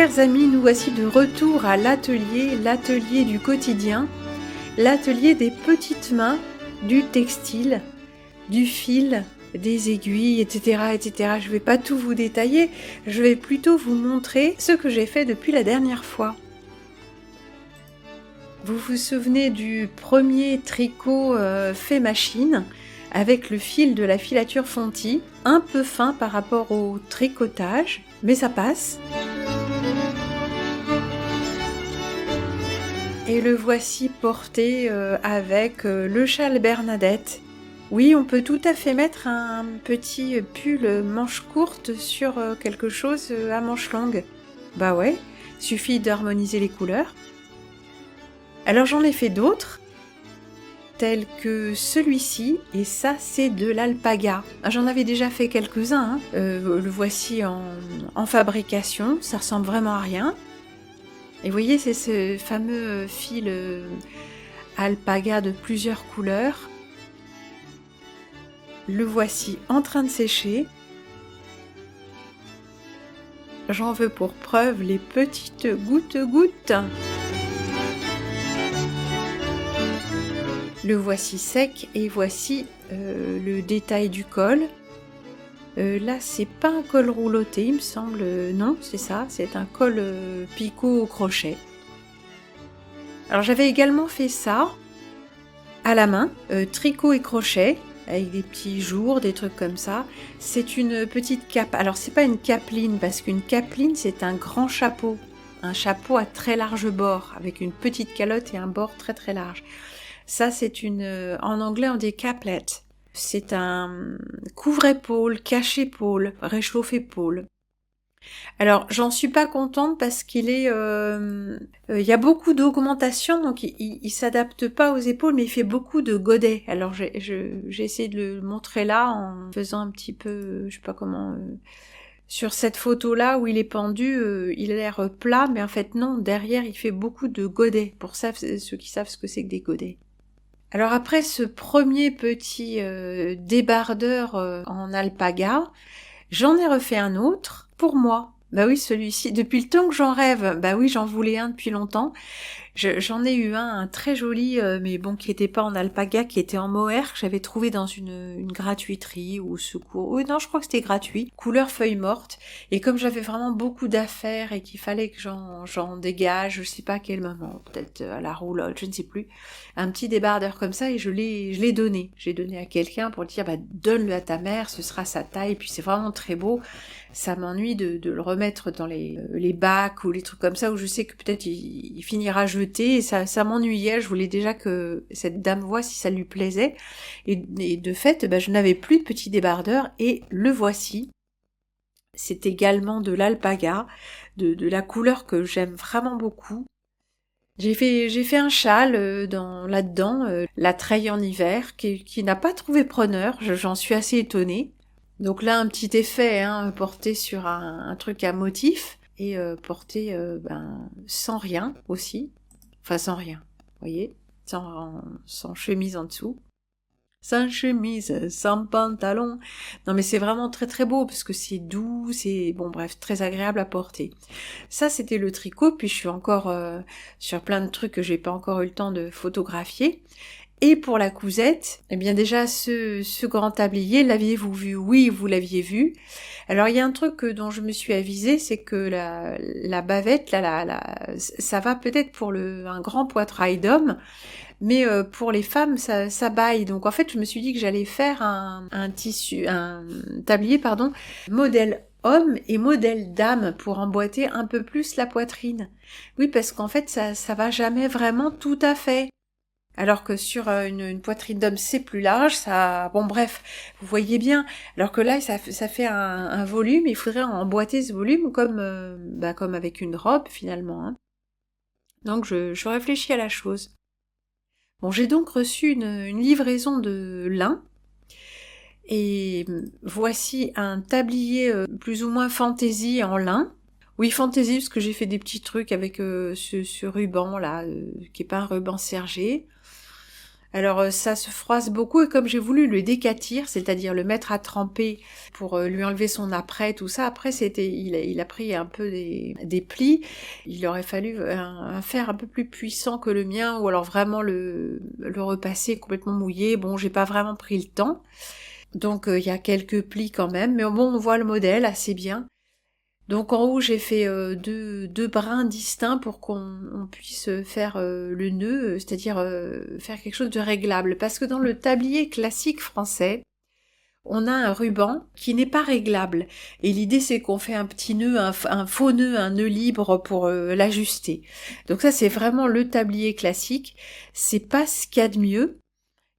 Chers amis, nous voici de retour à l'atelier du quotidien, l'atelier des petites mains, du textile, du fil, des aiguilles, etc., etc. Je ne vais pas tout vous détailler, je vais plutôt vous montrer ce que j'ai fait depuis la dernière fois. Vous vous souvenez du premier tricot fait machine avec le fil de la filature Fonti, un peu fin par rapport au tricotage, mais ça passe. Et le voici porté avec le châle Bernadette. Oui, on peut tout à fait mettre un petit pull manche courte sur quelque chose à manche longue. Bah ouais, suffit d'harmoniser les couleurs. Alors j'en ai fait d'autres, tels que celui-ci, et ça c'est de l'alpaga. J'en avais déjà fait quelques-uns, le voici en fabrication, ça ressemble vraiment à rien. Et vous voyez, c'est ce fameux fil alpaga de plusieurs couleurs. Le voici en train de sécher. J'en veux pour preuve les petites gouttes. Le voici sec et voici le détail du col. Là, c'est pas un col rouloté, il me semble. Non, c'est ça, c'est un col picot au crochet. Alors, j'avais également fait ça à la main, tricot et crochet, avec des petits jours, des trucs comme ça. C'est une petite cape. Alors, c'est pas une capeline, parce qu'une capeline, c'est un grand chapeau. Un chapeau à très large bord, avec une petite calotte et un bord très très large. Ça, c'est en anglais, on dit caplet. C'est un couvre-épaule, cache-épaule, réchauffe-épaule. Alors, j'en suis pas contente parce qu'il est... y a beaucoup d'augmentation, donc il s'adapte pas aux épaules, mais il fait beaucoup de godets. Alors, j'ai essayé de le montrer là en faisant un petit peu, je sais pas comment... sur cette photo-là où il est pendu, il a l'air plat, mais en fait non, derrière il fait beaucoup de godets. Pour ça, ceux qui savent ce que c'est que des godets. Alors après ce premier petit débardeur en alpaga, j'en ai refait un autre pour moi. Bah oui, celui-ci, depuis le temps que j'en rêve, bah oui, j'en voulais un depuis longtemps. J'en ai eu un très joli, mais bon, qui était pas en alpaga, qui était en mohair, que j'avais trouvé dans une gratuiterie ou secours. Oui, non, je crois que c'était gratuit. Couleur feuille morte. Et comme j'avais vraiment beaucoup d'affaires et qu'il fallait que j'en dégage, je sais pas à quel moment, peut-être à la roulotte, je ne sais plus, un petit débardeur comme ça, et je l'ai donné. J'ai donné à quelqu'un pour dire, bah, donne-le à ta mère, ce sera sa taille, puis c'est vraiment très beau. Ça m'ennuie de le remettre dans les bacs ou les trucs comme ça où je sais que peut-être il finira jeté, et ça m'ennuyait. Je voulais déjà que cette dame voie si ça lui plaisait, et de fait je n'avais plus de petit débardeur, et le voici. C'est également de l'alpaga, de la couleur que j'aime vraiment beaucoup. J'ai fait un châle là-dedans, la treille en hiver, qui n'a pas trouvé preneur, j'en suis assez étonnée. Donc là, un petit effet porté sur un truc à motif, et porté sans rien aussi. Enfin, sans rien, vous voyez, sans chemise en dessous. Sans chemise, sans pantalon. Non mais c'est vraiment très très beau, parce que c'est doux, c'est, bon bref, très agréable à porter. Ça, c'était le tricot, puis je suis encore sur plein de trucs que j'ai pas encore eu le temps de photographier. Et pour la cousette, eh bien déjà ce grand tablier, l'aviez-vous vu? Oui, vous l'aviez vu. Alors il y a un truc dont je me suis avisée, c'est que la bavette, ça va peut-être pour un grand poitrail d'homme, mais pour les femmes, ça baille. Donc en fait, je me suis dit que j'allais faire un tablier, modèle homme et modèle dame pour emboîter un peu plus la poitrine. Oui, parce qu'en fait, ça va jamais vraiment tout à fait. Alors que sur une poitrine d'homme, c'est plus large, ça... Bon bref, vous voyez bien. Alors que là, ça fait un volume, il faudrait emboîter ce volume comme avec une robe, finalement. Donc je réfléchis à la chose. Bon, j'ai donc reçu une livraison de lin, et voici un tablier plus ou moins fantaisie en lin. Oui, fantaisie, parce que j'ai fait des petits trucs avec ce ruban là, qui est pas un ruban sergé. Alors ça se froisse beaucoup et comme j'ai voulu le décatir, c'est-à-dire le mettre à tremper pour lui enlever son après, tout ça, après il a pris un peu des plis, il aurait fallu un fer un peu plus puissant que le mien ou alors vraiment le repasser complètement mouillé. Bon, j'ai pas vraiment pris le temps, donc il y a quelques plis quand même, mais bon, on voit le modèle assez bien. Donc en haut j'ai fait deux brins distincts pour qu'on puisse faire le nœud, c'est-à-dire faire quelque chose de réglable. Parce que dans le tablier classique français, on a un ruban qui n'est pas réglable. Et l'idée c'est qu'on fait un petit nœud, un faux nœud, un nœud libre pour l'ajuster. Donc ça c'est vraiment le tablier classique. C'est pas ce qu'il y a de mieux.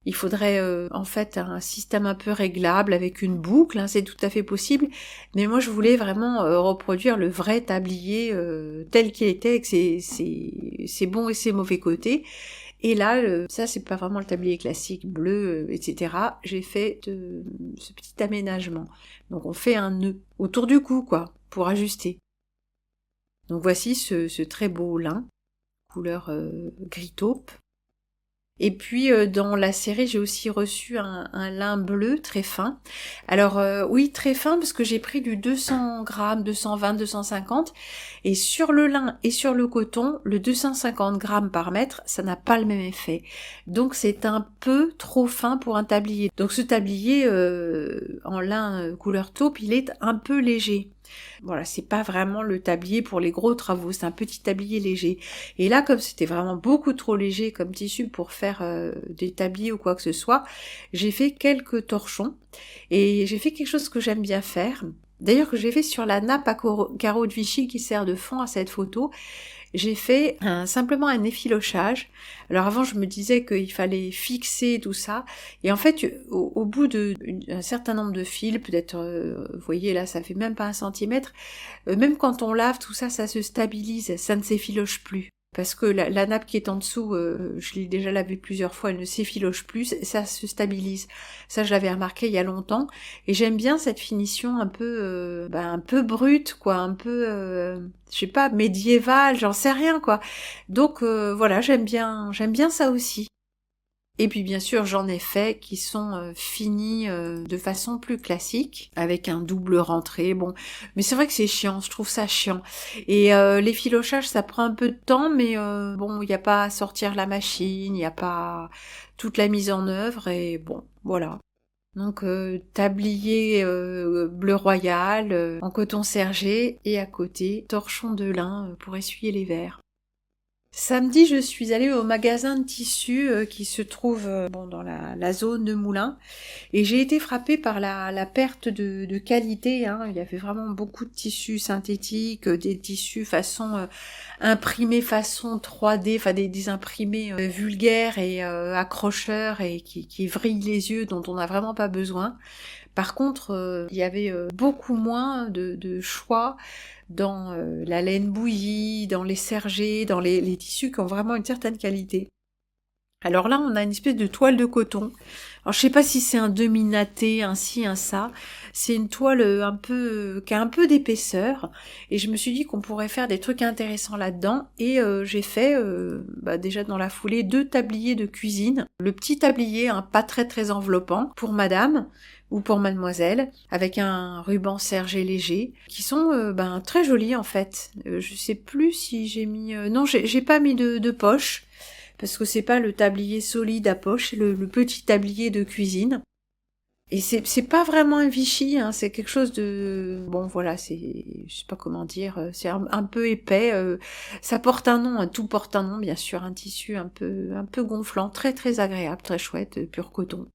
Il faudrait en fait un système un peu réglable avec une boucle, hein, c'est tout à fait possible. Mais moi je voulais vraiment reproduire le vrai tablier tel qu'il était, avec ses bons et ses mauvais côtés. Et là, ça c'est pas vraiment le tablier classique bleu, etc. J'ai fait ce petit aménagement. Donc on fait un nœud autour du cou, quoi, pour ajuster. Donc voici ce très beau lin, couleur gris taupe. Et puis dans la série, j'ai aussi reçu un lin bleu très fin. Alors oui, très fin parce que j'ai pris du 200 grammes, 220, 250. Et sur le lin et sur le coton, le 250 grammes par mètre, ça n'a pas le même effet. Donc c'est un peu trop fin pour un tablier. Donc ce tablier en lin couleur taupe, il est un peu léger. Voilà, c'est pas vraiment le tablier pour les gros travaux, c'est un petit tablier léger. Et là, comme c'était vraiment beaucoup trop léger comme tissu pour faire des tabliers ou quoi que ce soit, j'ai fait quelques torchons et j'ai fait quelque chose que j'aime bien faire. D'ailleurs, que j'ai fait sur la nappe à carreaux de Vichy qui sert de fond à cette photo. J'ai fait simplement un effilochage. Alors avant, je me disais qu'il fallait fixer tout ça. Et en fait, au bout d'un certain nombre de fils, peut-être, vous voyez là, ça fait même pas 1 centimètre, même quand on lave tout ça, ça se stabilise, ça ne s'effiloche plus. Parce que la nappe qui est en dessous, je l'ai déjà lavée plusieurs fois, elle ne s'effiloche plus, ça se stabilise. Ça, je l'avais remarqué il y a longtemps. Et j'aime bien cette finition un peu brute, quoi, un peu, je sais pas, médiévale, j'en sais rien, quoi. Donc voilà, j'aime bien ça aussi. Et puis bien sûr, j'en ai fait qui sont finis de façon plus classique, avec un double rentré. Bon, mais c'est vrai que c'est chiant, je trouve ça chiant. Et l'effilochage, ça prend un peu de temps, mais bon, il n'y a pas à sortir la machine, il n'y a pas toute la mise en œuvre, et bon, voilà. Donc tablier bleu royal en coton sergé, et à côté, torchon de lin pour essuyer les verres. Samedi, je suis allée au magasin de tissus qui se trouve dans la zone de Moulins et j'ai été frappée par la perte de qualité. Hein. Il y avait vraiment beaucoup de tissus synthétiques, des tissus façon imprimés façon 3D, enfin des imprimés vulgaires et accrocheurs et qui vrillent les yeux, dont on n'a vraiment pas besoin. Par contre, il y avait beaucoup moins de choix dans la laine bouillie, dans les sergés, dans les tissus qui ont vraiment une certaine qualité. Alors là, on a une espèce de toile de coton. Alors je sais pas si c'est un demi-natté, un ci, un ça. C'est une toile qui a un peu d'épaisseur. Et je me suis dit qu'on pourrait faire des trucs intéressants là-dedans. Et j'ai fait déjà dans la foulée 2 tabliers de cuisine. Le petit tablier, pas très très enveloppant, pour madame ou pour mademoiselle, avec un ruban sergé léger, qui sont très jolis en fait. Je sais plus si j'ai mis... non, j'ai pas mis de poche, parce que c'est pas le tablier solide à poche, c'est le petit tablier de cuisine. Et c'est pas vraiment un Vichy, hein, c'est quelque chose de... Bon voilà, je sais pas comment dire, c'est un peu épais, ça porte un nom, tout porte un nom bien sûr, un tissu un peu gonflant, très très agréable, très chouette, pur coton.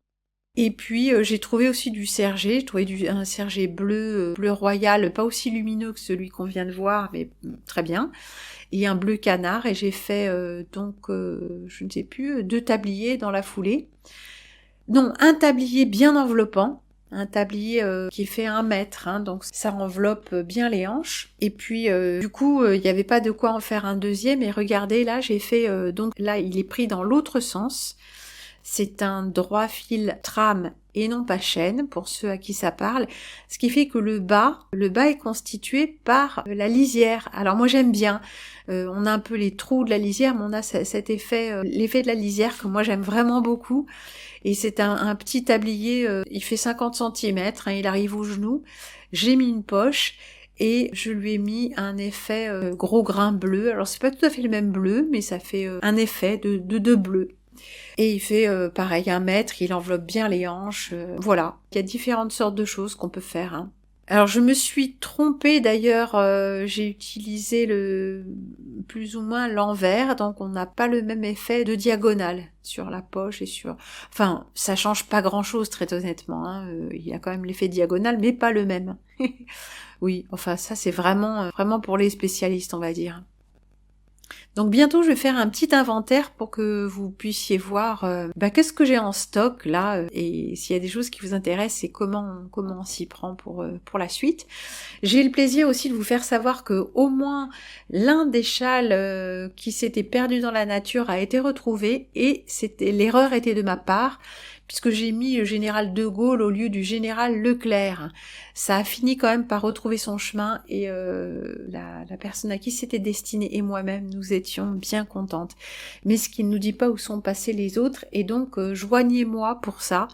Et puis j'ai trouvé aussi du sergé, j'ai trouvé un sergé bleu royal, pas aussi lumineux que celui qu'on vient de voir, mais très bien, et un bleu canard, et j'ai fait je ne sais plus, 2 tabliers dans la foulée. Non, un tablier bien enveloppant, un tablier qui fait 1 mètre, hein, donc ça enveloppe bien les hanches. Et puis du coup, il n'y avait pas de quoi en faire un deuxième, et regardez, là j'ai fait, donc là il est pris dans l'autre sens. C'est un droit fil trame et non pas chaîne, pour ceux à qui ça parle, ce qui fait que le bas est constitué par la lisière. Alors moi j'aime bien, on a un peu les trous de la lisière, mais on a cet effet, l'effet de la lisière que moi j'aime vraiment beaucoup. Et c'est un petit tablier, il fait 50 centimètres, il arrive au genou. J'ai mis une poche et je lui ai mis un effet gros grain bleu. Alors c'est pas tout à fait le même bleu, mais ça fait un effet de bleu. Et il fait pareil 1 mètre, il enveloppe bien les hanches, voilà. Il y a différentes sortes de choses qu'on peut faire, hein. Alors je me suis trompée d'ailleurs, j'ai utilisé plus ou moins l'envers, donc on n'a pas le même effet de diagonale sur la poche et sur... Enfin, ça change pas grand-chose très honnêtement, hein. Il y a quand même l'effet diagonal, mais pas le même. Oui, enfin ça c'est vraiment pour les spécialistes, on va dire. Donc bientôt je vais faire un petit inventaire pour que vous puissiez voir qu'est-ce que j'ai en stock là, et s'il y a des choses qui vous intéressent et comment on s'y prend pour la suite. J'ai le plaisir aussi de vous faire savoir que au moins l'un des châles qui s'était perdu dans la nature a été retrouvé, et l'erreur était de ma part, puisque j'ai mis le général de Gaulle au lieu du général Leclerc. Ça a fini quand même par retrouver son chemin, et la personne à qui c'était destiné et moi-même, nous étions bien contentes. Mais ce qui ne nous dit pas où sont passés les autres, et donc joignez-moi pour ça.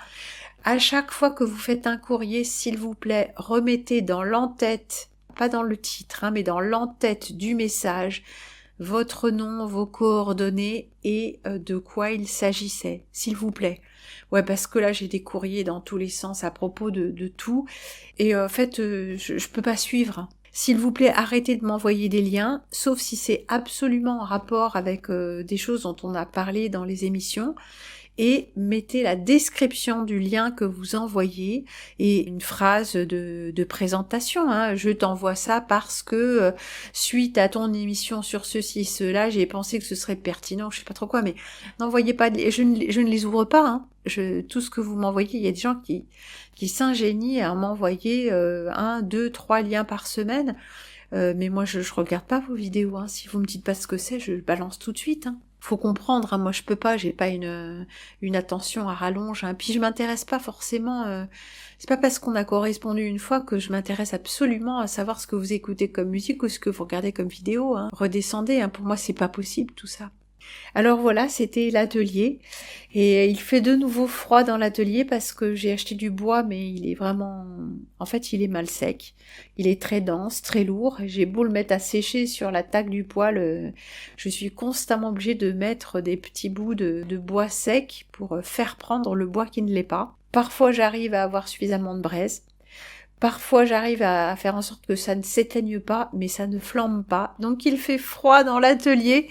À chaque fois que vous faites un courrier, s'il vous plaît, remettez dans l'entête, pas dans le titre, mais dans l'entête du message, votre nom, vos coordonnées et de quoi il s'agissait, s'il vous plaît. Ouais, parce que là, j'ai des courriers dans tous les sens à propos de tout. Et en fait, je peux pas suivre. S'il vous plaît, arrêtez de m'envoyer des liens, sauf si c'est absolument en rapport avec des choses dont on a parlé dans les émissions. Et mettez la description du lien que vous envoyez et une phrase de présentation, hein. Je t'envoie ça parce que suite à ton émission sur ceci, cela, j'ai pensé que ce serait pertinent, je sais pas trop quoi, mais n'envoyez pas, je ne les ouvre pas, hein. Tout ce que vous m'envoyez, il y a des gens qui s'ingénient à m'envoyer 1, 2, 3 liens par semaine, mais moi je regarde pas vos vidéos, hein. Si vous me dites pas ce que c'est, je balance tout de suite, hein. Faut comprendre, hein, moi je peux pas, j'ai pas une attention à rallonge, hein. Puis je m'intéresse pas forcément, c'est pas parce qu'on a correspondu une fois que je m'intéresse absolument à savoir ce que vous écoutez comme musique ou ce que vous regardez comme vidéo, hein. Redescendez, hein, pour moi c'est pas possible tout ça. Alors voilà, c'était l'atelier, et il fait de nouveau froid dans l'atelier parce que j'ai acheté du bois, mais il est vraiment... En fait, il est mal sec. Il est très dense, très lourd. J'ai beau le mettre à sécher sur la taque du poêle, je suis constamment obligée de mettre des petits bouts de bois sec pour faire prendre le bois qui ne l'est pas. Parfois, j'arrive à avoir suffisamment de braise. Parfois, j'arrive à faire en sorte que ça ne s'éteigne pas, mais ça ne flambe pas. Donc, il fait froid dans l'atelier.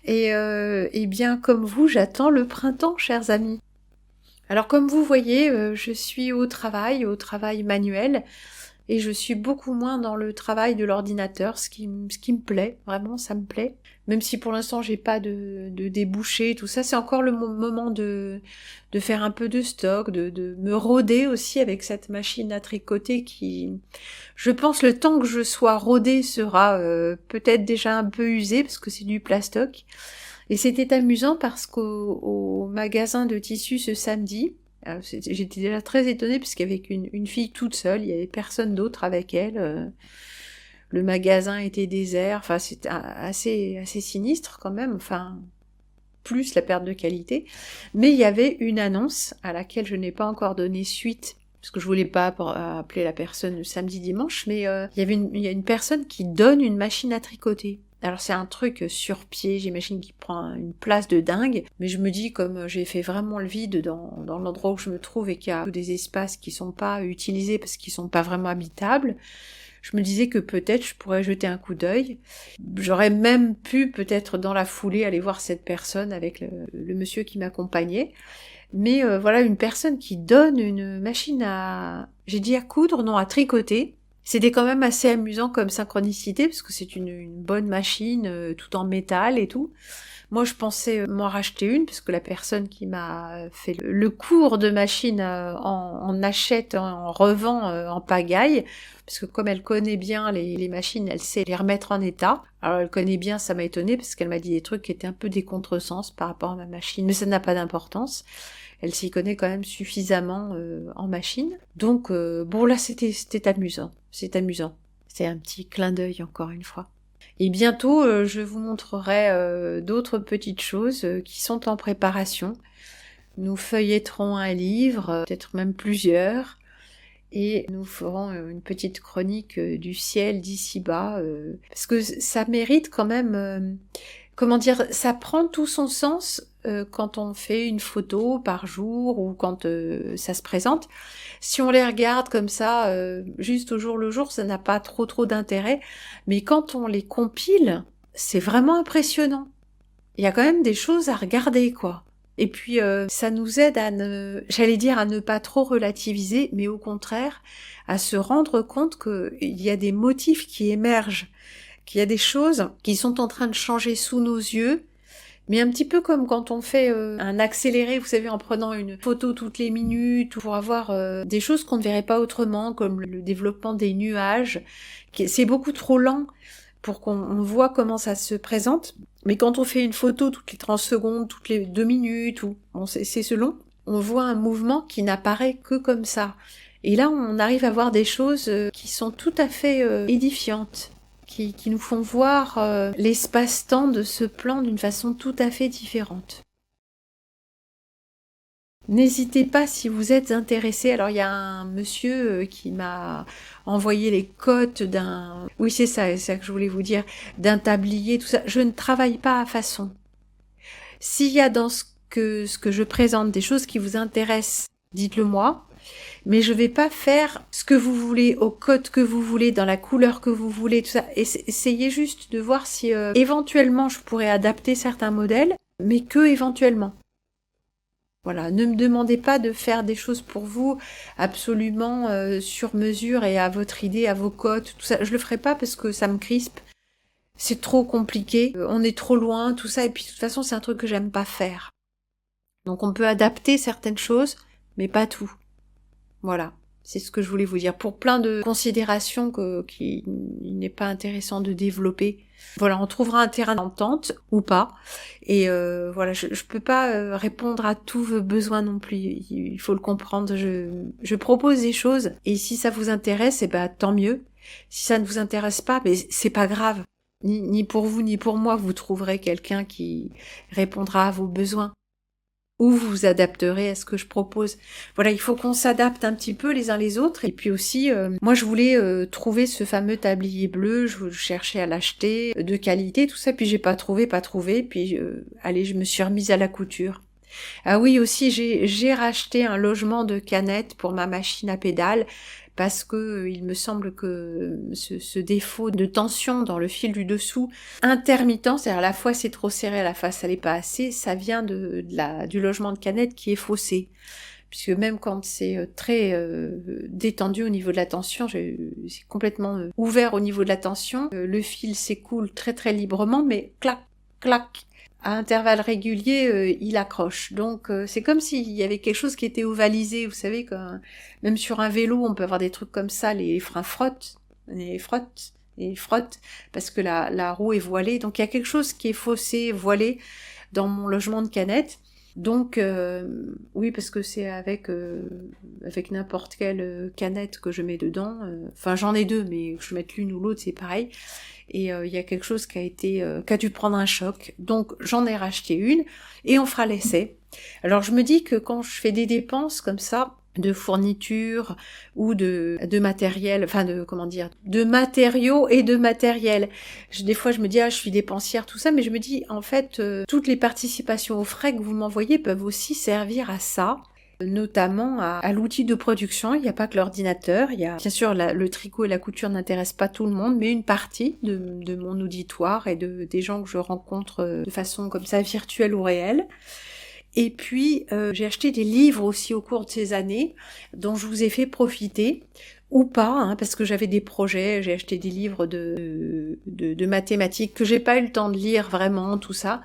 Et bien, comme vous, j'attends le printemps, chers amis. Alors, comme vous voyez, je suis au travail manuel, et je suis beaucoup moins dans le travail de l'ordinateur, ce qui me plaît, vraiment, ça me plaît. Même si pour l'instant, j'ai pas de débouchés, tout ça, c'est encore le moment de faire un peu de stock, de me rôder aussi avec cette machine à tricoter qui, je pense, le temps que je sois rodée sera peut-être déjà un peu usé parce que c'est du plastoc. Et c'était amusant parce qu'au magasin de tissus ce samedi, j'étais déjà très étonnée parce qu'il y avait une fille toute seule, il y avait personne d'autre avec elle. Le magasin était désert, enfin c'était assez sinistre quand même, enfin plus la perte de qualité. Mais il y avait une annonce à laquelle je n'ai pas encore donné suite, parce que je voulais pas appeler la personne le samedi dimanche, mais il y a une personne qui donne une machine à tricoter. Alors c'est un truc sur pied, j'imagine qu'il prend une place de dingue, mais je me dis, comme j'ai fait vraiment le vide dans l'endroit où je me trouve et qu'il y a des espaces qui sont pas utilisés parce qu'ils sont pas vraiment habitables, je me disais que peut-être je pourrais jeter un coup d'œil. J'aurais même pu peut-être dans la foulée aller voir cette personne avec le monsieur qui m'accompagnait. Mais voilà, une personne qui donne une machine à... J'ai dit à coudre, non, à tricoter. C'était quand même assez amusant comme synchronicité, parce que c'est une bonne machine, tout en métal et tout. Moi, je pensais m'en racheter une, parce que la personne qui m'a fait le cours de machine en achète, en revend en pagaille, parce que comme elle connaît bien les machines, elle sait les remettre en état. Alors elle connaît bien, ça m'a étonnée, parce qu'elle m'a dit des trucs qui étaient un peu des contresens par rapport à ma machine, mais ça n'a pas d'importance. Elle s'y connaît quand même suffisamment en machine. Donc bon, là c'était amusant, c'est amusant. C'est un petit clin d'œil encore une fois. Et bientôt, je vous montrerai d'autres petites choses qui sont en préparation. Nous feuilletterons un livre, peut-être même plusieurs, et nous ferons une petite chronique du ciel d'ici-bas, parce que ça mérite quand même, comment dire, ça prend tout son sens quand on fait une photo par jour ou quand ça se présente. Si on les regarde comme ça, juste au jour le jour, ça n'a pas trop d'intérêt, mais quand on les compile, c'est vraiment impressionnant. Il y a quand même des choses à regarder, quoi. Et puis ça nous aide à ne pas trop relativiser, mais au contraire à se rendre compte qu'il y a des motifs qui émergent, qu'il y a des choses qui sont en train de changer sous nos yeux, mais un petit peu comme quand on fait un accéléré, vous savez, en prenant une photo toutes les minutes, pour avoir des choses qu'on ne verrait pas autrement, comme le développement des nuages. C'est beaucoup trop lent pour qu'on voit comment ça se présente. Mais quand on fait une photo toutes les 30 secondes, toutes les 2 minutes, ou bon, c'est selon, on voit un mouvement qui n'apparaît que comme ça. Et là, on arrive à voir des choses qui sont tout à fait édifiantes, qui nous font voir l'espace-temps de ce plan d'une façon tout à fait différente. N'hésitez pas si vous êtes intéressé. Alors il y a un monsieur qui m'a envoyé les cotes d'un... Oui, c'est ça que je voulais vous dire, d'un tablier, tout ça. Je ne travaille pas à façon. S'il y a dans ce que je présente des choses qui vous intéressent, dites-le moi. Mais je vais pas faire ce que vous voulez, au code que vous voulez, dans la couleur que vous voulez, tout ça. Essayez juste de voir si éventuellement je pourrais adapter certains modèles, mais que éventuellement. Voilà, ne me demandez pas de faire des choses pour vous absolument sur mesure et à votre idée, à vos cotes, tout ça. Je le ferai pas parce que ça me crispe. C'est trop compliqué, on est trop loin, tout ça. Et puis de toute façon, c'est un truc que j'aime pas faire. Donc on peut adapter certaines choses, mais pas tout. Voilà, c'est ce que je voulais vous dire. Pour plein de considérations qu'il n'est pas intéressant de développer. Voilà, on trouvera un terrain d'entente ou pas. Et voilà, je peux pas répondre à tous vos besoins non plus. Il faut le comprendre. Je propose des choses et si ça vous intéresse, tant mieux. Si ça ne vous intéresse pas, c'est pas grave. Ni pour vous ni pour moi, vous trouverez quelqu'un qui répondra à vos besoins. Ou vous vous adapterez à ce que je propose. Voilà, il faut qu'on s'adapte un petit peu les uns les autres. Et puis aussi, moi je voulais trouver ce fameux tablier bleu, je cherchais à l'acheter, de qualité, tout ça, puis j'ai pas trouvé, puis allez, je me suis remise à la couture. Ah oui, aussi, j'ai racheté un logement de canettes pour ma machine à pédales, parce que il me semble que ce défaut de tension dans le fil du dessous, intermittent, c'est-à-dire à la fois c'est trop serré, à la fois ça l'est pas assez, ça vient du logement de canettes qui est faussé. Puisque même quand c'est très détendu au niveau de la tension, c'est complètement ouvert au niveau de la tension, le fil s'écoule très très librement, mais clac, clac, à intervalles réguliers, il accroche. Donc c'est comme s'il y avait quelque chose qui était ovalisé, vous savez, même sur un vélo, on peut avoir des trucs comme ça, les freins frottent, parce que la roue est voilée. Donc il y a quelque chose qui est faussé, voilé dans mon logement de canettes. Donc oui, parce que c'est avec n'importe quelle canette que je mets dedans. Enfin j'en ai deux, mais que je mette l'une ou l'autre, c'est pareil. Et il y a quelque chose qui a dû prendre un choc. Donc j'en ai racheté une et on fera l'essai. Alors je me dis que quand je fais des dépenses comme ça, de fournitures ou de matériel, enfin de matériaux et de matériel. Des fois je me dis je suis dépensière tout ça, mais je me dis en fait toutes les participations aux frais que vous m'envoyez peuvent aussi servir à ça, notamment à l'outil de production. Il n'y a pas que l'ordinateur, il y a bien sûr le tricot et la couture n'intéressent pas tout le monde, mais une partie de mon auditoire et des gens que je rencontre de façon comme ça virtuelle ou réelle. Et puis j'ai acheté des livres aussi au cours de ces années dont je vous ai fait profiter, ou pas, hein, parce que j'avais des projets, j'ai acheté des livres de mathématiques que j'ai pas eu le temps de lire vraiment, tout ça.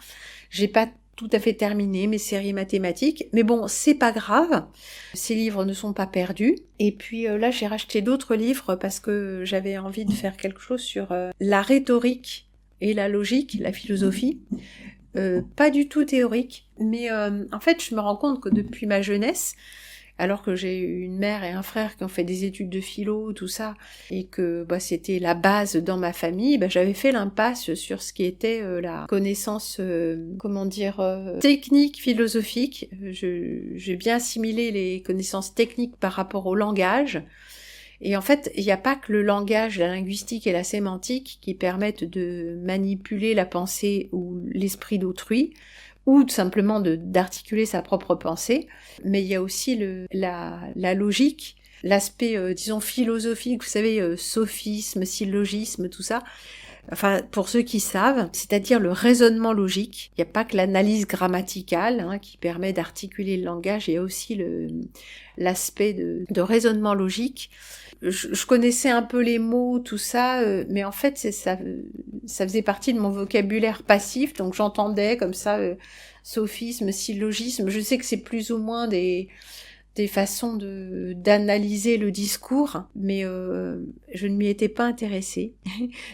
J'ai pas tout à fait terminé mes séries mathématiques, mais bon, c'est pas grave. Ces livres ne sont pas perdus. Et puis là, j'ai racheté d'autres livres parce que j'avais envie de faire quelque chose sur la rhétorique et la logique, la philosophie. Pas du tout théorique, mais en fait, je me rends compte que depuis ma jeunesse, alors que j'ai une mère et un frère qui ont fait des études de philo, tout ça, et que c'était la base dans ma famille, j'avais fait l'impasse sur ce qui était la connaissance, technique, philosophique. J'ai bien assimilé les connaissances techniques par rapport au langage. Et en fait, il n'y a pas que le langage, la linguistique et la sémantique qui permettent de manipuler la pensée ou l'esprit d'autrui, ou tout simplement d'articuler sa propre pensée, mais il y a aussi la logique, l'aspect, disons, philosophique, vous savez, sophisme, syllogisme, tout ça, enfin, pour ceux qui savent, c'est-à-dire le raisonnement logique. Il n'y a pas que l'analyse grammaticale qui permet d'articuler le langage, il y a aussi l'aspect de raisonnement logique. Je connaissais un peu les mots, tout ça, mais en fait, ça faisait partie de mon vocabulaire passif, donc j'entendais comme ça sophisme, syllogisme. Je sais que c'est plus ou moins des façons d'analyser le discours, mais je ne m'y étais pas intéressée.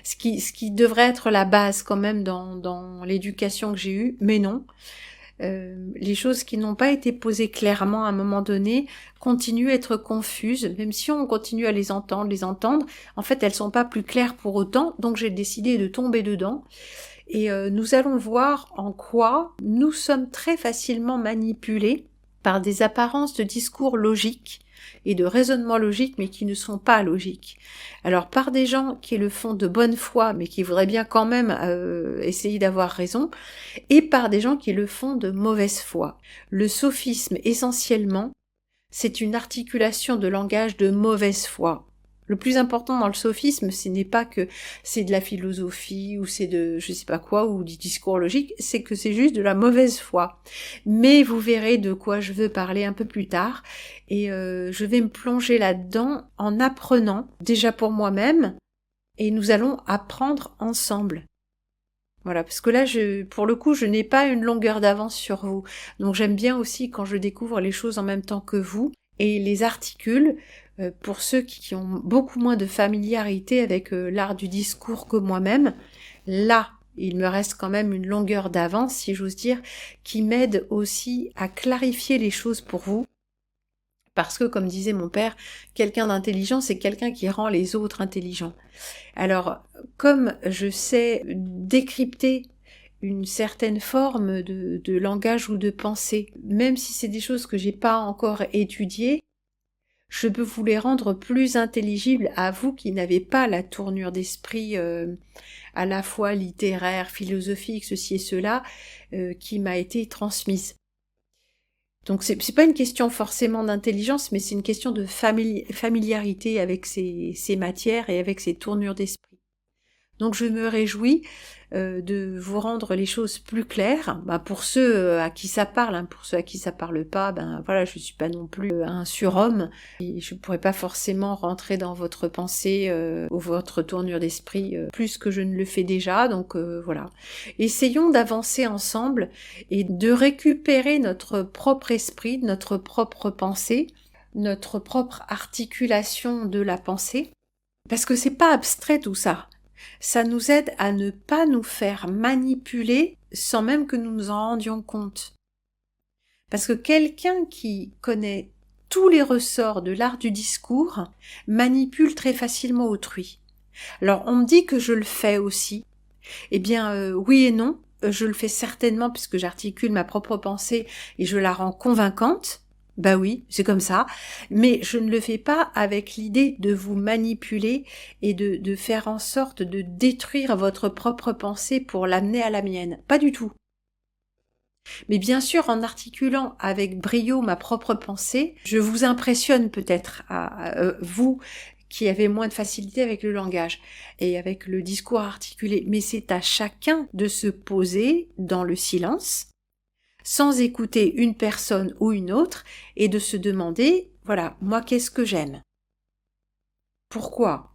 ce qui devrait être la base quand même dans l'éducation que j'ai eue, mais non. Les choses qui n'ont pas été posées clairement à un moment donné continuent à être confuses, même si on continue à les entendre, en fait elles sont pas plus claires pour autant, donc j'ai décidé de tomber dedans. Et nous allons voir en quoi nous sommes très facilement manipulés par des apparences de discours logiques et de raisonnement logique, mais qui ne sont pas logiques. Alors par des gens qui le font de bonne foi, mais qui voudraient bien quand même essayer d'avoir raison, et par des gens qui le font de mauvaise foi. Le sophisme, essentiellement, c'est une articulation de langage de mauvaise foi. Le plus important dans le sophisme, ce n'est pas que c'est de la philosophie ou c'est de je sais pas quoi ou du discours logique, c'est que c'est juste de la mauvaise foi. Mais vous verrez de quoi je veux parler un peu plus tard et je vais me plonger là-dedans en apprenant déjà pour moi-même et nous allons apprendre ensemble. Voilà, parce que là, pour le coup, je n'ai pas une longueur d'avance sur vous. Donc j'aime bien aussi quand je découvre les choses en même temps que vous et les articule. Pour ceux qui ont beaucoup moins de familiarité avec l'art du discours que moi-même, là, il me reste quand même une longueur d'avance, si j'ose dire, qui m'aide aussi à clarifier les choses pour vous. Parce que, comme disait mon père, quelqu'un d'intelligent, c'est quelqu'un qui rend les autres intelligents. Alors, comme je sais décrypter une certaine forme de langage ou de pensée, même si c'est des choses que j'ai pas encore étudiées, je peux vous les rendre plus intelligibles à vous qui n'avez pas la tournure d'esprit à la fois littéraire, philosophique, ceci et cela, qui m'a été transmise. Donc c'est pas une question forcément d'intelligence, mais c'est une question de familiarité avec ces matières et avec ces tournures d'esprit. Donc je me réjouis de vous rendre les choses plus claires. Pour ceux à qui ça parle, pour ceux à qui ça parle pas, voilà, je suis pas non plus un surhomme et je pourrais pas forcément rentrer dans votre pensée ou votre tournure d'esprit plus que je ne le fais déjà. Donc voilà. Essayons d'avancer ensemble et de récupérer notre propre esprit, notre propre pensée, notre propre articulation de la pensée. Parce que c'est pas abstrait tout ça. Ça nous aide à ne pas nous faire manipuler sans même que nous nous en rendions compte. Parce que quelqu'un qui connaît tous les ressorts de l'art du discours manipule très facilement autrui. Alors on me dit que je le fais aussi. Eh bien oui et non, je le fais certainement puisque j'articule ma propre pensée et je la rends convaincante. Bah oui, c'est comme ça, mais je ne le fais pas avec l'idée de vous manipuler et de faire en sorte de détruire votre propre pensée pour l'amener à la mienne. Pas du tout. Mais bien sûr, en articulant avec brio ma propre pensée, je vous impressionne peut-être à vous qui avez moins de facilité avec le langage et avec le discours articulé. Mais c'est à chacun de se poser dans le silence, sans écouter une personne ou une autre, et de se demander, voilà, moi qu'est-ce que j'aime ? Pourquoi ?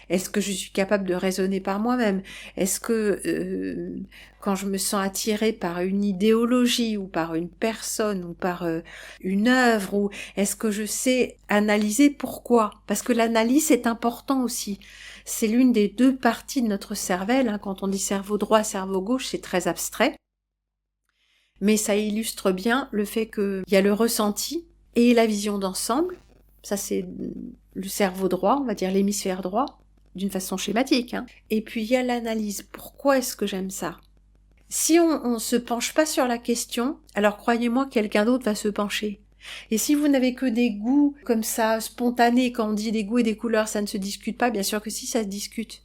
Est-ce que je suis capable de raisonner par moi-même ? Est-ce que quand je me sens attirée par une idéologie ou par une personne ou par une œuvre, ou est-ce que je sais analyser pourquoi ? Parce que l'analyse est important aussi. C'est l'une des deux parties de notre cervelle. Hein. Quand on dit cerveau droit, cerveau gauche, c'est très abstrait. Mais ça illustre bien le fait qu'il y a le ressenti et la vision d'ensemble. Ça, c'est le cerveau droit, on va dire l'hémisphère droit, d'une façon schématique. Hein. Et puis, il y a l'analyse. Pourquoi est-ce que j'aime ça ? Si on se penche pas sur la question, alors croyez-moi, quelqu'un d'autre va se pencher. Et si vous n'avez que des goûts comme ça, spontanés, quand on dit des goûts et des couleurs, ça ne se discute pas, bien sûr que si, ça se discute.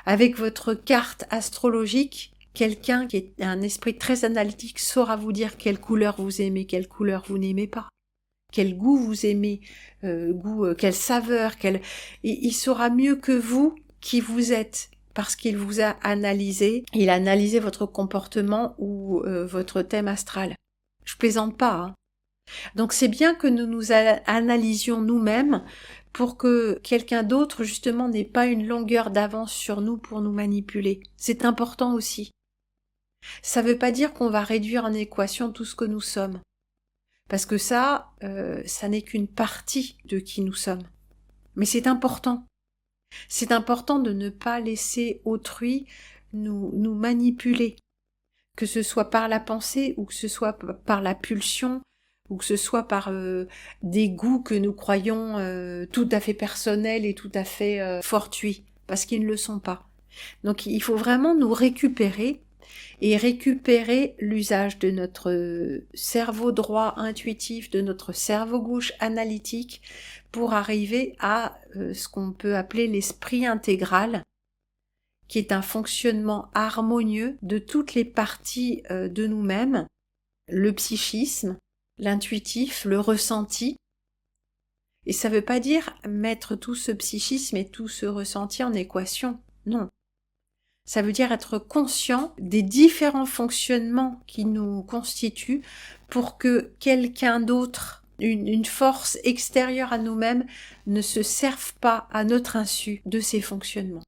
Avec votre carte astrologique, quelqu'un qui est un esprit très analytique saura vous dire quelle couleur vous aimez, quelle couleur vous n'aimez pas. Quel goût vous aimez, quelle saveur, il saura mieux que vous qui vous êtes, parce qu'il vous a analysé, il a analysé votre comportement ou votre thème astral. Je plaisante pas, hein. Donc c'est bien que nous nous analysions nous-mêmes pour que quelqu'un d'autre, justement, n'ait pas une longueur d'avance sur nous pour nous manipuler. C'est important aussi. Ça veut pas dire qu'on va réduire en équation tout ce que nous sommes. Parce que ça n'est qu'une partie de qui nous sommes. Mais c'est important. C'est important de ne pas laisser autrui nous manipuler. Que ce soit par la pensée, ou que ce soit par la pulsion, ou que ce soit par des goûts que nous croyons tout à fait personnels et tout à fait fortuits, parce qu'ils ne le sont pas. Donc il faut vraiment nous récupérer, et récupérer l'usage de notre cerveau droit intuitif, de notre cerveau gauche analytique, pour arriver à ce qu'on peut appeler l'esprit intégral, qui est un fonctionnement harmonieux de toutes les parties de nous-mêmes, le psychisme, l'intuitif, le ressenti. Et ça ne veut pas dire mettre tout ce psychisme et tout ce ressenti en équation, non. Ça veut dire être conscient des différents fonctionnements qui nous constituent pour que quelqu'un d'autre, une force extérieure à nous-mêmes, ne se serve pas à notre insu de ces fonctionnements.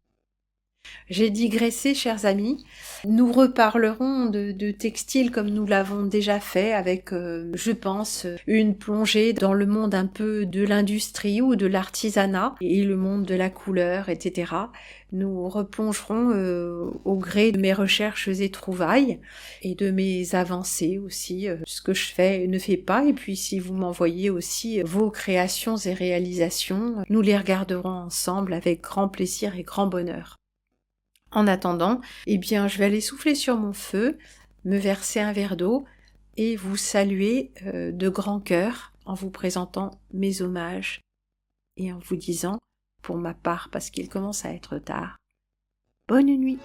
J'ai digressé, chers amis. Nous reparlerons de textile comme nous l'avons déjà fait avec, je pense, une plongée dans le monde un peu de l'industrie ou de l'artisanat et le monde de la couleur, etc. Nous replongerons au gré de mes recherches et trouvailles et de mes avancées aussi, ce que je fais et ne fais pas. Et puis si vous m'envoyez aussi vos créations et réalisations, nous les regarderons ensemble avec grand plaisir et grand bonheur. En attendant, eh bien, je vais aller souffler sur mon feu, me verser un verre d'eau et vous saluer de grand cœur en vous présentant mes hommages et en vous disant, pour ma part, parce qu'il commence à être tard, bonne nuit.